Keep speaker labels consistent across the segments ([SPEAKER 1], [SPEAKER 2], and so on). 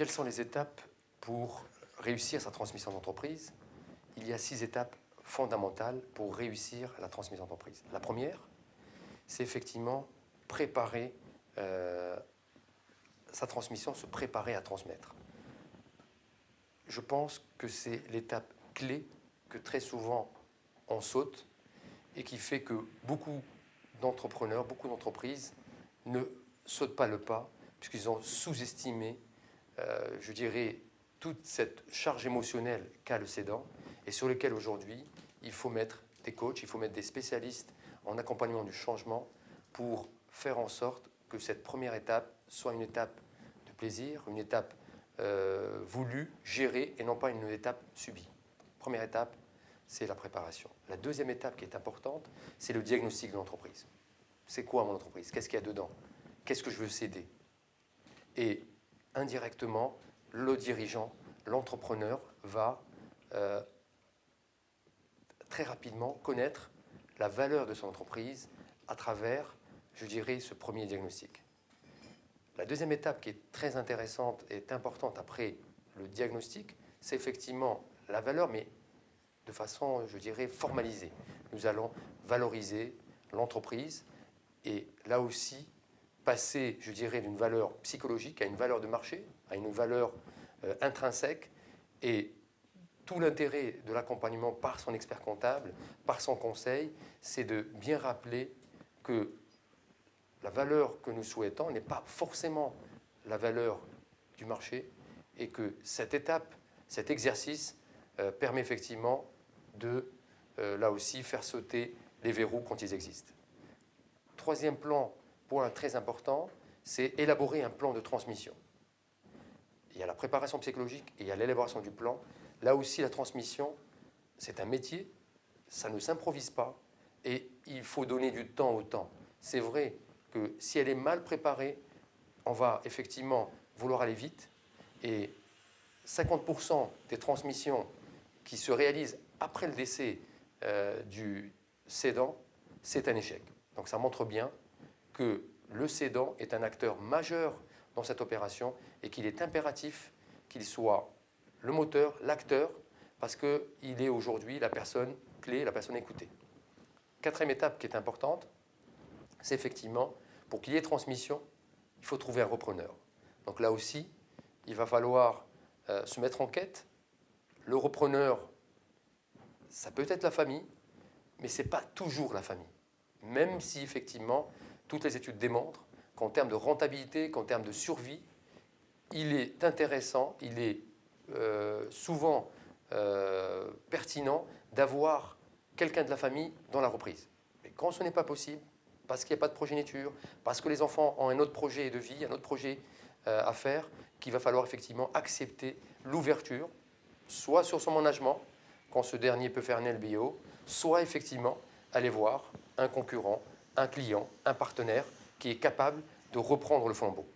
[SPEAKER 1] Quelles sont les étapes pour réussir sa transmission d'entreprise? Il y a 6 étapes fondamentales pour réussir la transmission d'entreprise. La première, c'est effectivement préparer sa transmission, se préparer à transmettre. Je pense que c'est l'étape clé que très souvent on saute et qui fait que beaucoup d'entrepreneurs, beaucoup d'entreprises ne sautent pas le pas puisqu'ils ont sous-estimé, je dirais, toute cette charge émotionnelle qu'a le cédant et sur lequel aujourd'hui il faut mettre des coachs, il faut mettre des spécialistes en accompagnement du changement pour faire en sorte que cette première étape soit une étape de plaisir, une étape voulue, gérée et non pas une étape subie. Première étape, c'est la préparation. La deuxième étape qui est importante, c'est le diagnostic de l'entreprise. C'est quoi mon entreprise? Qu'est-ce qu'il y a dedans? Qu'est-ce que je veux céder? Et indirectement, le dirigeant, l'entrepreneur va très rapidement connaître la valeur de son entreprise à travers, je dirais, ce premier diagnostic. La deuxième étape qui est très intéressante et importante après le diagnostic, c'est effectivement la valeur, mais de façon, je dirais, formalisée. Nous allons valoriser l'entreprise et là aussi passer, je dirais, d'une valeur psychologique à une valeur de marché, à une valeur intrinsèque. Et tout l'intérêt de l'accompagnement par son expert comptable, par son conseil, c'est de bien rappeler que la valeur que nous souhaitons n'est pas forcément la valeur du marché et que cette étape, cet exercice permet effectivement de, là aussi, faire sauter les verrous quand ils existent. Troisième point très important, c'est élaborer un plan de transmission. Il y a la préparation psychologique et il y a l'élaboration du plan. Là aussi, la transmission, c'est un métier, ça ne s'improvise pas et il faut donner du temps au temps. C'est vrai que si elle est mal préparée, on va effectivement vouloir aller vite et 50% des transmissions qui se réalisent après le décès du cédant, c'est un échec. Donc ça montre bien que le cédant est un acteur majeur dans cette opération et qu'il est impératif qu'il soit le moteur, l'acteur, parce qu'il est aujourd'hui la personne clé, la personne écoutée. Quatrième étape qui est importante, c'est effectivement, pour qu'il y ait transmission, il faut trouver un repreneur. Donc là aussi, il va falloir se mettre en quête. Le repreneur, ça peut être la famille, mais ce n'est pas toujours la famille. Même si effectivement, toutes les études démontrent qu'en termes de rentabilité, qu'en termes de survie, il est intéressant, il est souvent pertinent d'avoir quelqu'un de la famille dans la reprise. Mais quand ce n'est pas possible, parce qu'il n'y a pas de progéniture, parce que les enfants ont un autre projet de vie, un autre projet à faire, qu'il va falloir effectivement accepter l'ouverture, soit sur son management, quand ce dernier peut faire un LBO, soit effectivement aller voir un concurrent, un client, un partenaire qui est capable de reprendre le flambeau.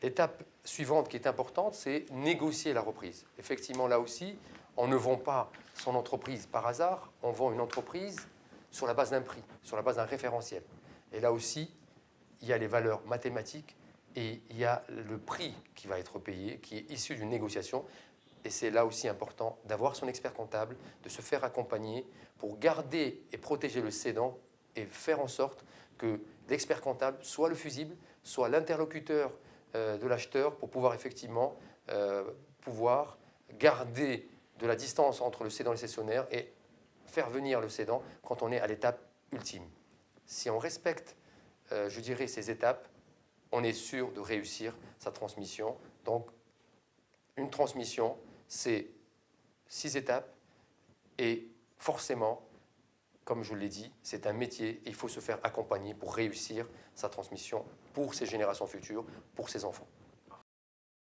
[SPEAKER 1] L'étape suivante qui est importante, c'est négocier la reprise. Effectivement, là aussi, on ne vend pas son entreprise par hasard, on vend une entreprise sur la base d'un prix, sur la base d'un référentiel. Et là aussi, il y a les valeurs mathématiques et il y a le prix qui va être payé, qui est issu d'une négociation. Et c'est là aussi important d'avoir son expert comptable, de se faire accompagner pour garder et protéger le cédant et faire en sorte que l'expert comptable soit le fusible, soit l'interlocuteur de l'acheteur pour pouvoir effectivement garder de la distance entre le cédant et le cessionnaire et faire venir le cédant quand on est à l'étape ultime. Si on respecte, je dirais, ces étapes, on est sûr de réussir sa transmission. Donc, une transmission, c'est 6 étapes et forcément, comme je vous l'ai dit, c'est un métier et il faut se faire accompagner pour réussir sa transmission pour ses générations futures, pour ses enfants.